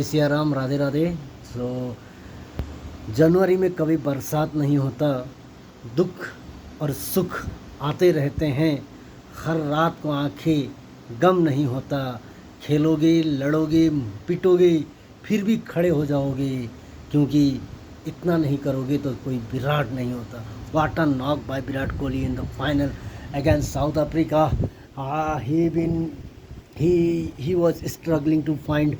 सियाराम, राधे राधे। सो जनवरी में कभी बरसात नहीं होता, दुख और सुख आते रहते हैं। हर रात को आंखें गम नहीं होता, खेलोगे लड़ोगे पिटोगे फिर भी खड़े हो जाओगे, क्योंकि इतना नहीं करोगे तो कोई विराट नहीं होता। What a knock by Virat Kohli in the final against South Africa. He was struggling to find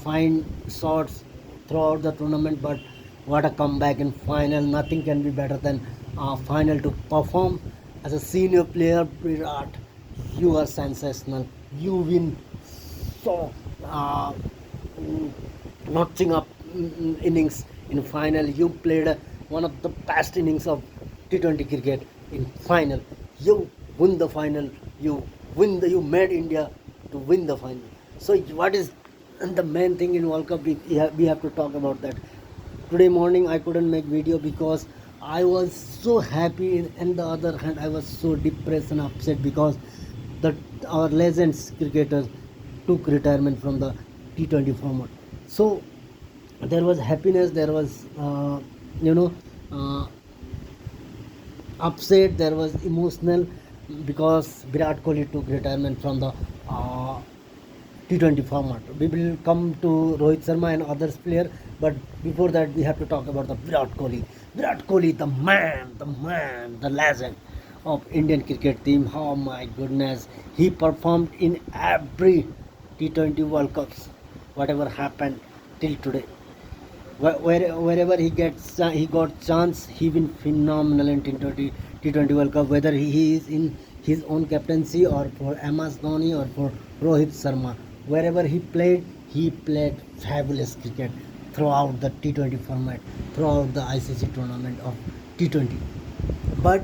find shots throughout the tournament, but what a comeback in final. Nothing can be better than final to perform. As a senior player, Virat, you are sensational. You win so notching up innings in final. You played one of the best innings of T20 cricket in final. You win the final. You made India to win the final. So what is the main thing in World Cup? We have to talk about that. Today morning I couldn't make video because I was so happy, and the other hand I was so depressed and upset because that our legends cricketers took retirement from the T20 format. So there was happiness, there was you know uh, upset, there was emotional because Virat Kohli took retirement from the T20 format. We will come to Rohit Sharma and others player, but before that we have to talk about the Virat Kohli. Virat Kohli, the legend of Indian cricket team. Oh my goodness, he performed in every T20 World Cups. Whatever happened till today, wherever he got chance, he been phenomenal in T20 World Cup. Whether he is in his own captaincy or for MS Dhoni or for Rohit Sharma, wherever he played fabulous cricket throughout the T20 format, throughout the ICC tournament of T20. But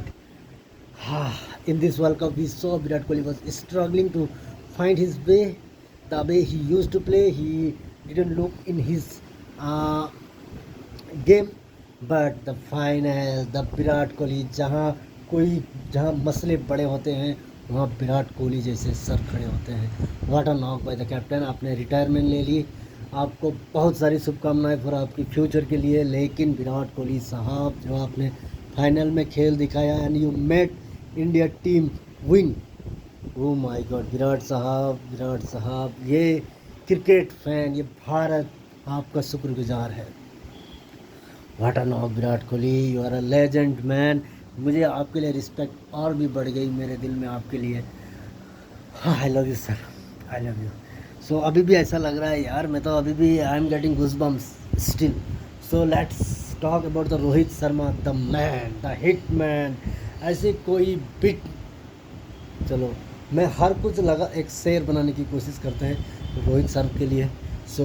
in this World Cup, we saw Virat Kohli was struggling to find his way. The way he used to play, he didn't look in his uh, game, but the final, the Virat Kohli, जहाँ मसले बड़े होते हैं वहाँ विराट कोहली जैसे sir खड़े होते हैं। What a knock by the captain. आपने रिटायरमेंट ले ली, आपको बहुत सारी शुभकामनाएं फॉर आपकी फ्यूचर के लिए, लेकिन विराट कोहली साहब जो आपने फाइनल में खेल दिखाया and you made India team win. Oh my god, Virat साहब, ये क्रिकेट फैन, ये भारत आपका शुक्रगुजार है। What a knock Virat Kohli, you are a legend man. मुझे आपके लिए रिस्पेक्ट और भी बढ़ गई मेरे दिल में आपके लिए। I love you sir, I love you. So अभी भी ऐसा लग रहा है यार, मैं तो अभी भी I am getting goosebumps still. So let's talk about the Rohit Sharma, the man, the hitman. ऐसे कोई बिट, चलो मैं हर कुछ लगा एक शेर बनाने की कोशिश करते हैं रोहित सर के लिए। सो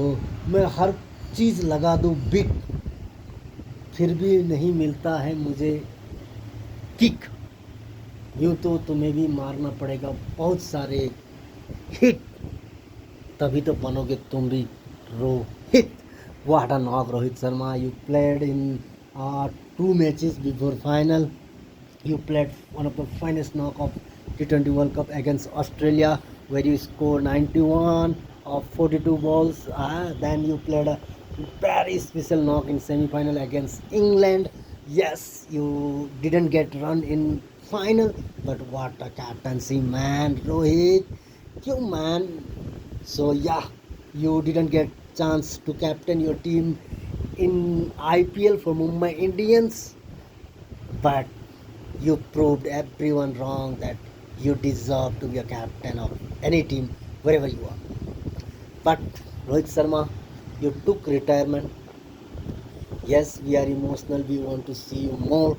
मैं हर चीज़ लगा दूँ बिट, फिर भी नहीं मिलता है मुझे किक। यूँ तो तुम्हें भी मारना पड़ेगा बहुत सारे हिट, तभी तो बनोगे तुम भी Rohit. What a knock Rohit Sharma, you played in 2 matches before final. You played one of the finest knock of T20 World Cup against Australia, where you scored 91 of 42 balls. Then you played a very special knock in semi-final against England. Yes, you didn't get run in final, but what a captaincy, man, Rohit, you man. So yeah, you didn't get chance to captain your team in IPL for Mumbai Indians, but you proved everyone wrong that you deserve to be a captain of any team wherever you are. But Rohit Sharma, you took retirement. Yes, we are emotional. We want to see you more.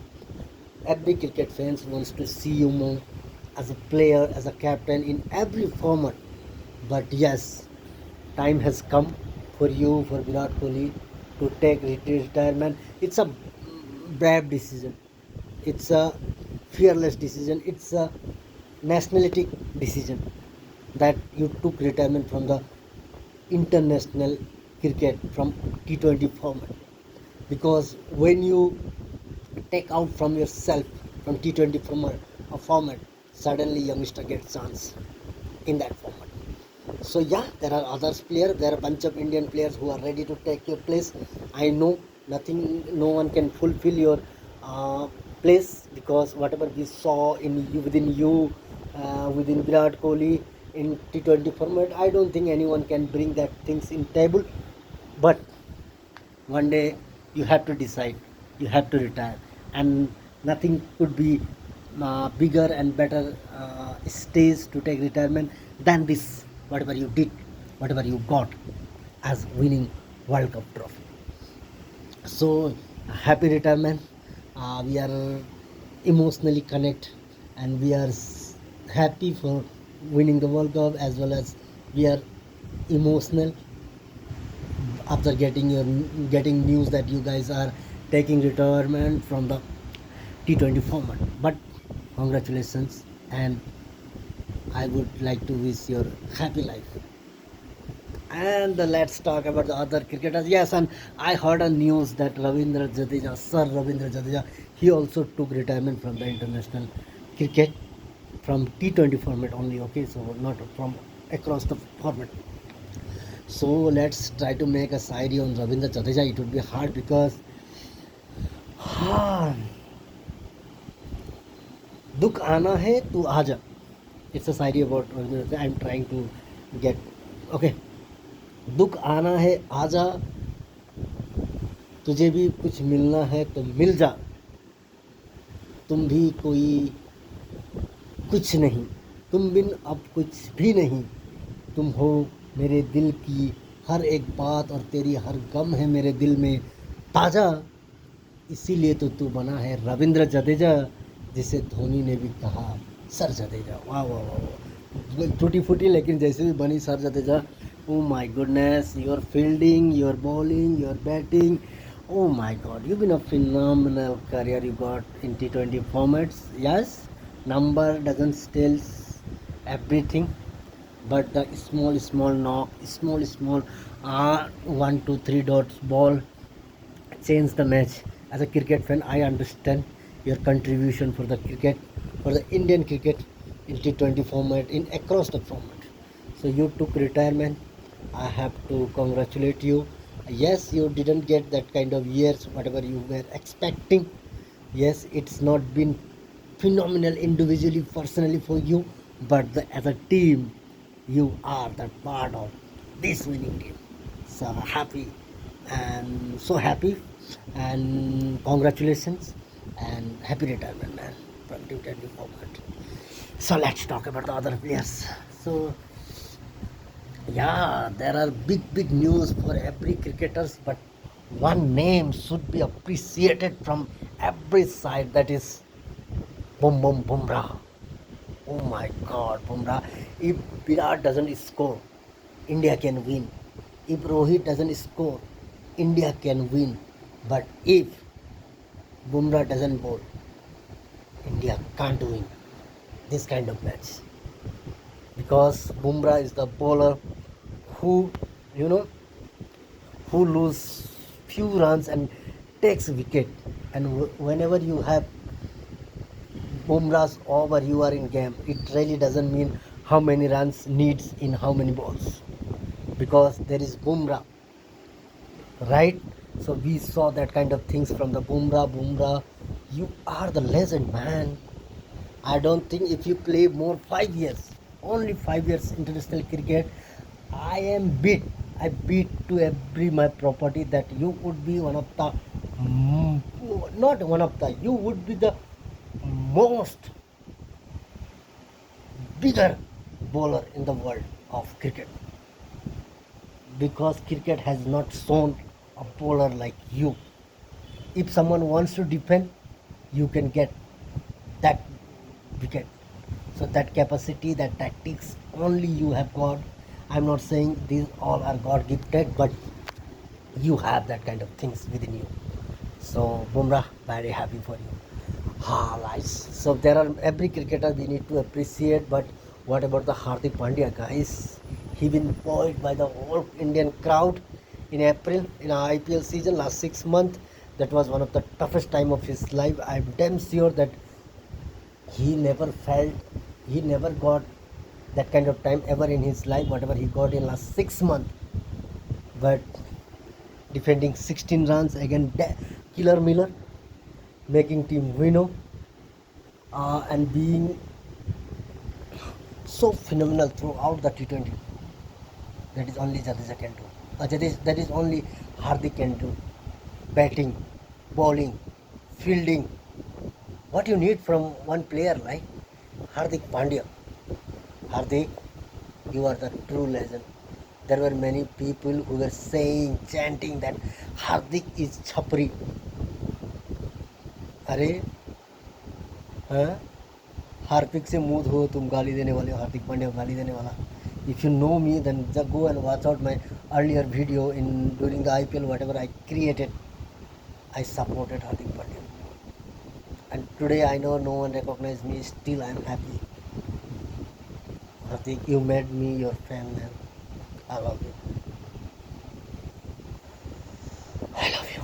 Every cricket fans wants to see you more as a player, as a captain in every format. But yes, time has come for you, for Virat Kohli, to take retirement. It's a brave decision. It's a fearless decision. It's a nationalistic decision that you took retirement from the international cricket, from T20 format. Because when you take out from yourself from T20 format, suddenly youngster gets chance in that format. So yeah, there are others players. There are a bunch of Indian players who are ready to take your place. I know no one can fulfill your uh, place, because whatever we saw in you, within Virat Kohli in T20 format, I don't think anyone can bring that things in table. But one day you have to decide, you have to retire, and nothing could be bigger and better stage to take retirement than this, whatever you did, whatever you got as winning World Cup trophy. So happy retirement. We are emotionally connect, and we are happy for winning the World Cup, as well as we are emotional after getting news that you guys are taking retirement from the T20 format. But congratulations, and I would like to wish your happy life. And let's talk about the other cricketers. Yes, and I heard a news that Sir Ravindra Jadeja, he also took retirement from the international cricket from T20 format only. Okay, so not from across the format. So let's try to make a side on Ravindra Jadeja. It would be hard because हाँ दुख आना है तू आजा. It's a side about Ravindra Jadeja. I'm trying to get okay. दुख आना है आजा, तुझे भी कुछ मिलना है तो मिल जा, तुम भी कोई कुछ नहीं, तुम बिन अब कुछ भी नहीं, तुम हो मेरे दिल की हर एक बात और तेरी हर गम है मेरे दिल में ताज़ा, इसीलिए तो तू बना है रविंद्र जडेजा, जिसे धोनी ने भी कहा सर जडेजा. वाह वाह वाह, टूटी फूटी लेकिन जैसे भी बनी sir Jadeja. Oh my goodness, your fielding, your bowling, your batting. Oh my god, you've been a phenomenal career you got in T20 formats. Yes, number doesn't tell everything, but the small knock, small 1 2 3 dots ball change the match. As a cricket fan, I understand your contribution for the cricket, for the Indian cricket in T20 format, in across the format. So you took retirement. I have to congratulate you. Yes, you didn't get that kind of years, whatever you were expecting. Yes, it's not been phenomenal individually, personally for you, but as a team, you are the part of this winning team. So happy, and so happy, and congratulations, and happy retirement, man, from T20 format. So let's talk about the other players. So yeah, there are big news for every cricketers, but one name should be appreciated from every side. That is Bumrah. Oh my God, Bumrah. If Virat doesn't score, India can win. If Rohit doesn't score, India can win. But if Bumrah doesn't bowl, India can't win this kind of match, because Bumrah is the bowler who, you know, who lose few runs and takes wicket. And whenever you have Bumrah's over, you are in game. It really doesn't mean how many runs needs in how many balls, because there is Bumrah, right? So we saw that kind of things from the Bumrah, you are the legend, man. I don't think if you play more 5 years, only 5 years international cricket, I beat to every my property that you would be one of the, not one of the, you would be the most bigger bowler in the world of cricket, because cricket has not shown a bowler like you. If someone wants to defend, you can get that wicket. So that capacity, that tactics, only you have got. I'm not saying these all are God gifted, but you have that kind of things within you. So Bumrah, very happy for you. Right. So there are every cricketer we need to appreciate, but what about the Hardik Pandya, guys? He been spoiled by the whole Indian crowd in April in our IPL season last 6 months. That was one of the toughest time of his life. I'm damn sure that he never felt, he never got that kind of time ever in his life, whatever he got in last 6 months. But defending 16 runs against Killer Miller, making team winner, and being so phenomenal throughout the T20. That is only Jadeja can do. That is only Hardik can do. Batting, bowling, fielding. What you need from one player like Hardik Pandya. Hardik, you are the true legend. There were many people who were saying, chanting that Hardik is chapri. अरे हाँ, हार्दिक से मुंह धो, तुम गाली देने वाले हो, हार्दिक पांड्या गाली देने वाला. If you know me, then just go and watch out my earlier video in during the IPL, whatever I created. I supported Hardik Pandya, and today I know no one recognizes me. Still, I am happy. Hardik, you made me your fan, man. I love you. I love you.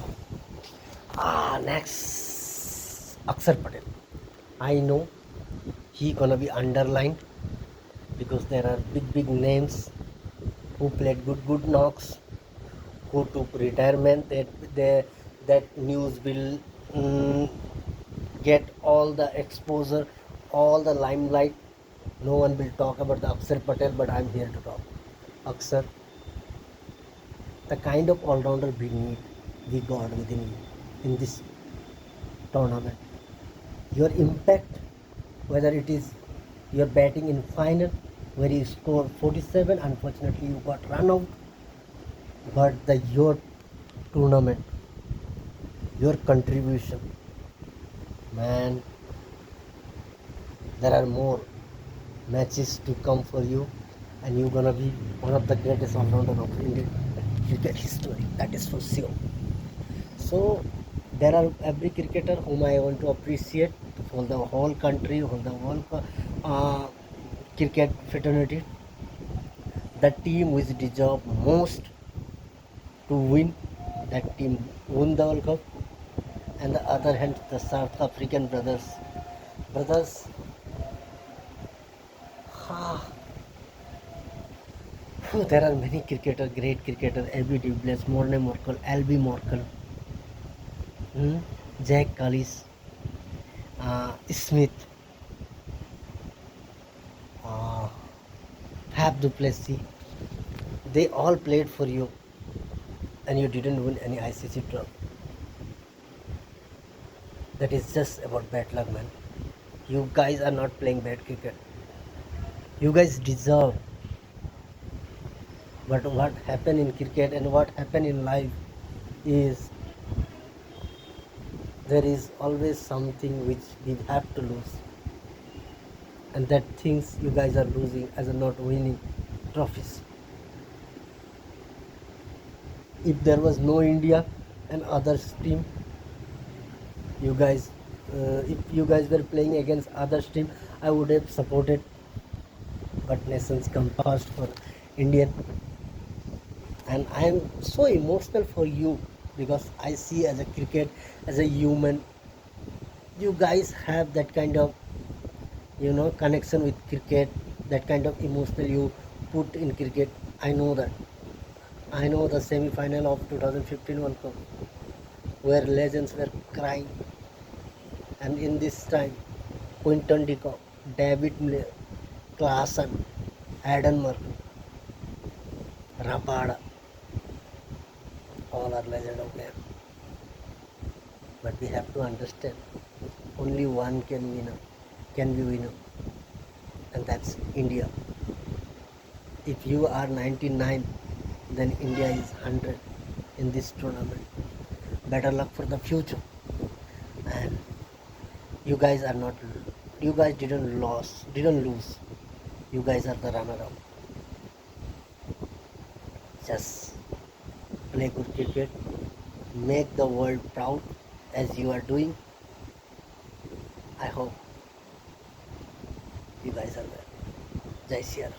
Next, Akshar Patel. I know he gonna be underlined because there are big names who played good knocks, who took retirement. That news will get all the exposure, all the limelight. No one will talk about the Akshar Patel, but I'm here to talk. Akshar, the kind of all-rounder we got within you in this tournament. Your impact, whether it is your batting in final where you scored 47, unfortunately you got run out, but your tournament, your contribution, man, there are more matches to come for you, and you're gonna be one of the greatest all-rounder of Indian cricket history. That is for sure. So there are every cricketer whom I want to appreciate for the whole country, for the whole cricket fraternity. The team which deserve most to win, that team won the World Cup. And the other hand, the South African brothers, there are many cricketers, great cricketers, A.B. de Villiers, Morne Morkel, L.B. Morkel, Jack Callis, Smith, Fab du Plessis. They all played for you, and you didn't win any ICC trophy. That is just about bad luck, man. You guys are not playing bad cricket. You guys deserve. But what happened in cricket and what happened in life is there is always something which we have to lose. And that things you guys are losing as a not winning trophies. If there was no India and others team, if you guys were playing against others team, I would have supported. But nations come first for Indian, and I am so emotional for you because I see as a cricket, as a human, you guys have that kind of connection with cricket, that kind of emotional you put in cricket. I know that. I know the semi-final of 2015 World Cup where legends were crying, and in this time Quinton de Kock, David Miller, Klaasen, Aiden Murray, Rabada, all are legend of them. But we have to understand only one can be winner, and that's India. If you are 99, then India is 100 in this tournament. Better luck for the future. And you guys didn't lose. You guys are the runner-up. Just play good cricket, make the world proud as you are doing. I hope you guys are well. Jai Shri Ram.